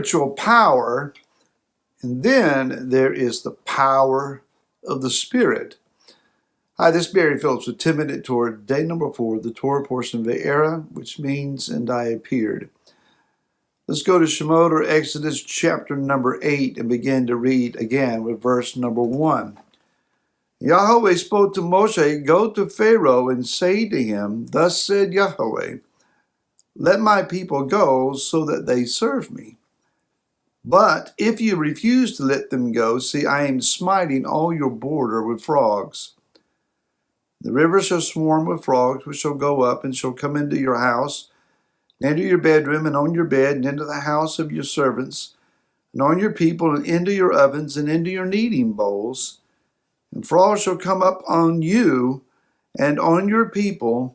spiritual power, and then there is the power of the Spirit. Hi, this is Barry Phillips with 10-Minute Torah, day number 4, the Torah portion of the era, which means, and I appeared. Let's go to Shemot or Exodus chapter number 8 and begin to read again with verse number 1. Yahweh spoke to Moshe, "Go to Pharaoh and say to him, Thus said Yahweh, let my people go so that they serve me. But if you refuse to let them go, see, I am smiting all your border with frogs. The river shall swarm with frogs, which shall go up and shall come into your house, and into your bedroom, and on your bed, and into the house of your servants, and on your people, and into your ovens, and into your kneading bowls. And frogs shall come up on you, and on your people,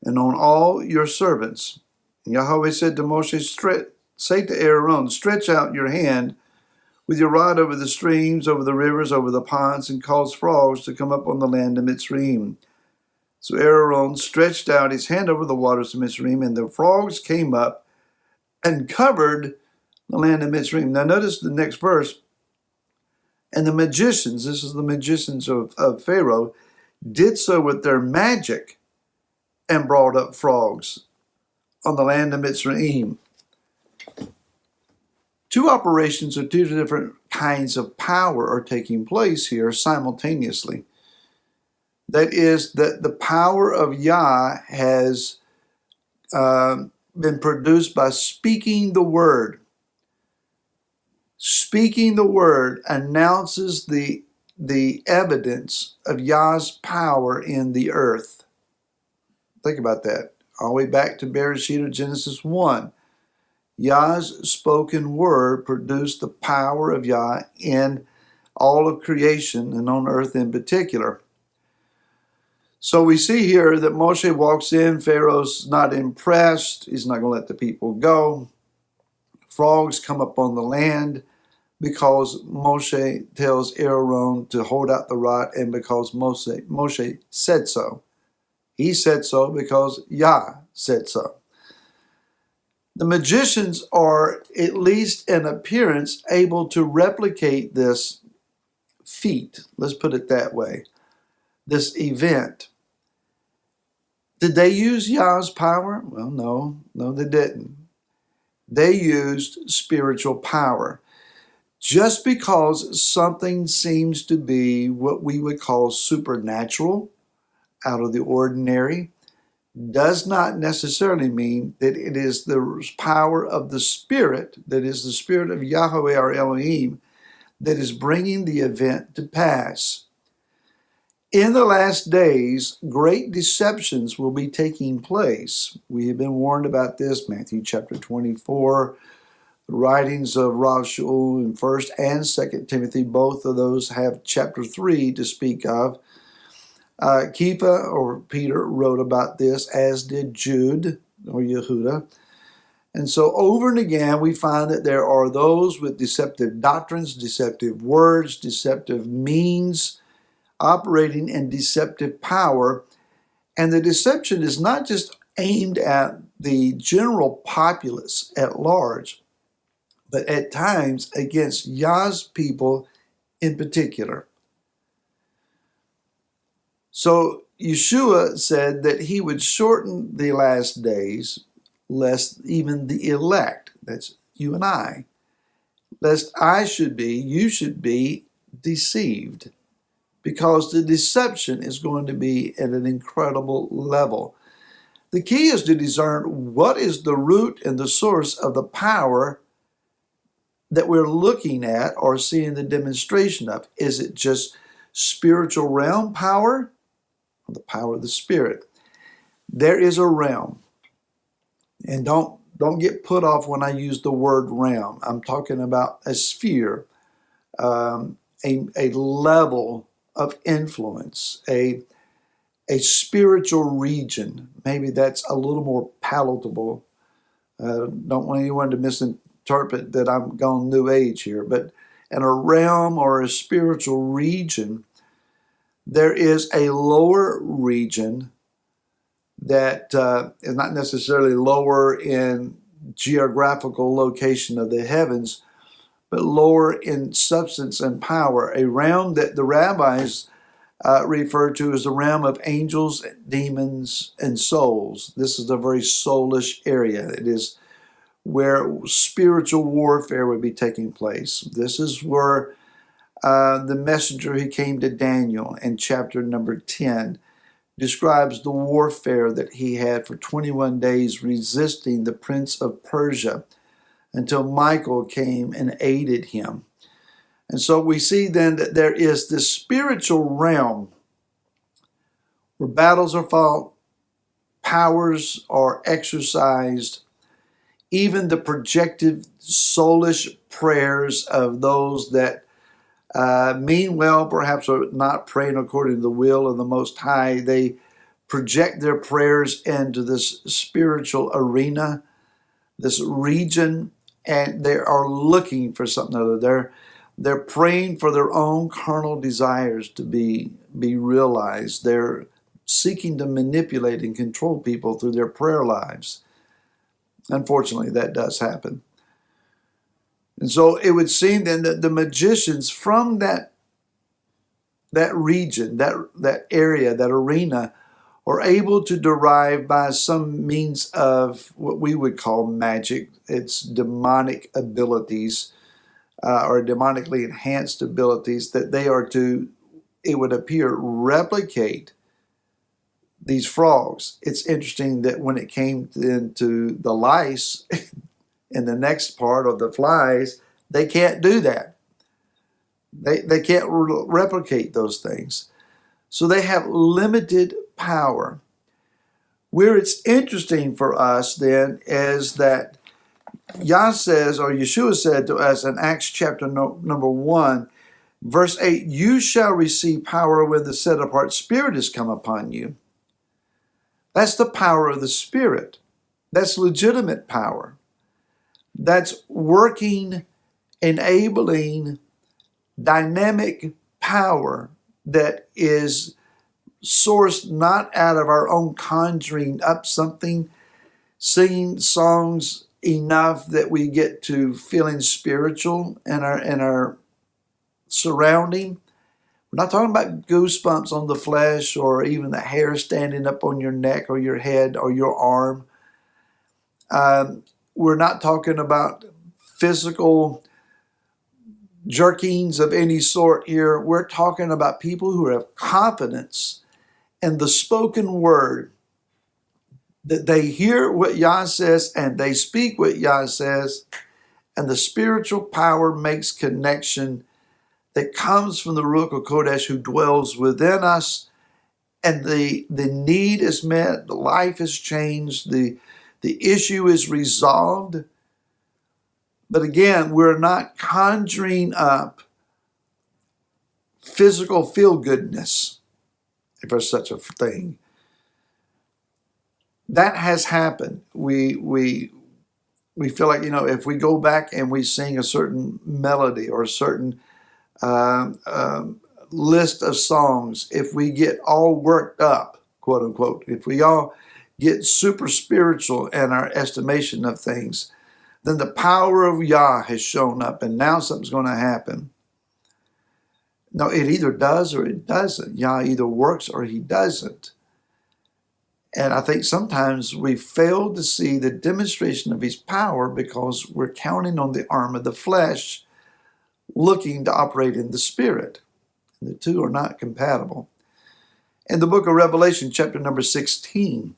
and on all your servants." And Yahweh said to Moshe, "Say to Aaron, stretch out your hand with your rod over the streams, over the rivers, over the ponds, and cause frogs to come up on the land of Mitzrayim." So Aaron stretched out his hand over the waters of Mitzrayim, and the frogs came up and covered the land of Mitzrayim. Now notice the next verse. And the magicians, this is the magicians of Pharaoh, did so with their magic and brought up frogs on the land of Mitzrayim. Two operations of two different kinds of power are taking place here simultaneously. That is, that the power of Yah has been produced by speaking the word. Speaking the word announces the evidence of Yah's power in the earth. Think about that. All the way back to Bereshit or Genesis 1. Yah's spoken word produced the power of Yah in all of creation and on earth in particular. So we see here that Moshe walks in. Pharaoh's not impressed. He's not going to let the people go. Frogs come up on the land because Moshe tells Aaron to hold out the rod, and because Moshe said so. He said so because Yah said so. The magicians are, at least in appearance, able to replicate this feat. Let's put it that way. This event. Did they use Yah's power? Well, no, they didn't. They used spiritual power. Just because something seems to be what we would call supernatural, out of the ordinary, does not necessarily mean that it is the power of the Spirit, that is the Spirit of Yahweh our Elohim, that is bringing the event to pass. In the last days, great deceptions will be taking place. We have been warned about this, Matthew chapter 24, the writings of Rav Shaul in 1st and 2nd Timothy, both of those have chapter 3 to speak of. Kefa, or Peter, wrote about this, as did Jude, or Yehuda. And so over and again, we find that there are those with deceptive doctrines, deceptive words, deceptive means, operating in deceptive power. And the deception is not just aimed at the general populace at large, but at times against Yah's people in particular. So Yeshua said that he would shorten the last days, lest even the elect, that's you and I, lest you should be deceived, because the deception is going to be at an incredible level. The key is to discern what is the root and the source of the power that we're looking at or seeing the demonstration of. Is it just spiritual realm power? The power of the Spirit. There is a realm, and don't get put off when I use the word realm. I'm talking about a sphere, a level of influence, a spiritual region. Maybe that's a little more palatable. Don't want anyone to misinterpret that I'm going New Age here, but in a realm or a spiritual region, there is a lower region that is not necessarily lower in geographical location of the heavens, but lower in substance and power, a realm that the rabbis refer to as the realm of angels, demons, and souls. This is a very soulish area. It is where spiritual warfare would be taking place. This is where the messenger who came to Daniel in chapter number 10 describes the warfare that he had for 21 days resisting the prince of Persia until Michael came and aided him. And so we see then that there is this spiritual realm where battles are fought, powers are exercised, even the projected soulish prayers of those that mean well, perhaps are not praying according to the will of the Most High. They project their prayers into this spiritual arena, this region, and they are looking for something other. They're praying for their own carnal desires to be realized. They're seeking to manipulate and control people through their prayer lives. Unfortunately, that does happen. And so it would seem then that the magicians from that region, that area, that arena, are able to derive by some means of what we would call magic. It's demonic abilities or demonically enhanced abilities that they are to, it would appear, replicate these frogs. It's interesting that when it came into the lice in the next part of the flies, they can't do that. They can't replicate those things. So they have limited power. Where it's interesting for us then is that Yah says, or Yeshua said to us in Acts chapter number 1, verse 8, you shall receive power when the set apart Spirit has come upon you. That's the power of the Spirit. That's legitimate power. That's working, enabling, dynamic power that is sourced not out of our own conjuring up something, singing songs enough that we get to feeling spiritual in our surrounding. We're not talking about goosebumps on the flesh or even the hair standing up on your neck or your head or your arm. We're not talking about physical jerkings of any sort here. We're talking about people who have confidence in the spoken word, that they hear what Yah says and they speak what Yah says, and the spiritual power makes connection that comes from the Ruach HaKodesh who dwells within us, and the need is met, the life is changed, the issue is resolved. But again, we're not conjuring up physical feel-goodness, if there's such a thing. That has happened. We feel like, if we go back and we sing a certain melody or a certain list of songs, if we get all worked up, quote unquote, if we all get super spiritual in our estimation of things, then the power of Yah has shown up and now something's going to happen. No, it either does or it doesn't. Yah either works or he doesn't. And I think sometimes we fail to see the demonstration of his power because we're counting on the arm of the flesh, looking to operate in the spirit. And the two are not compatible. In the book of Revelation, chapter number 16,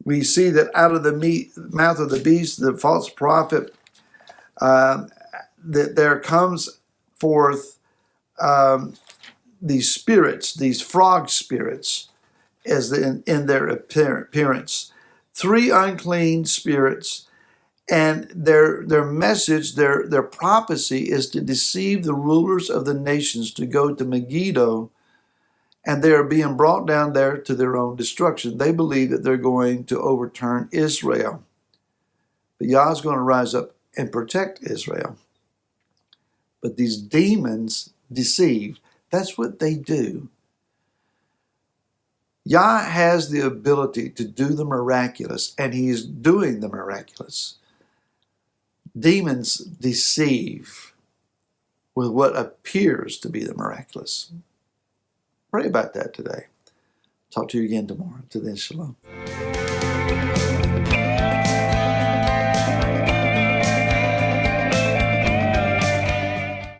we see that out of the mouth of the beast, the false prophet, that there comes forth these spirits, these frog spirits, as in their appearance. 3 unclean spirits, and their message, their prophecy is to deceive the rulers of the nations to go to Megiddo, and they are being brought down there to their own destruction. They believe that they're going to overturn Israel. But Yah is going to rise up and protect Israel. But these demons deceive. That's what they do. Yah has the ability to do the miraculous, and he is doing the miraculous. Demons deceive with what appears to be the miraculous. Pray about that today. Talk to you again tomorrow. Till then, shalom.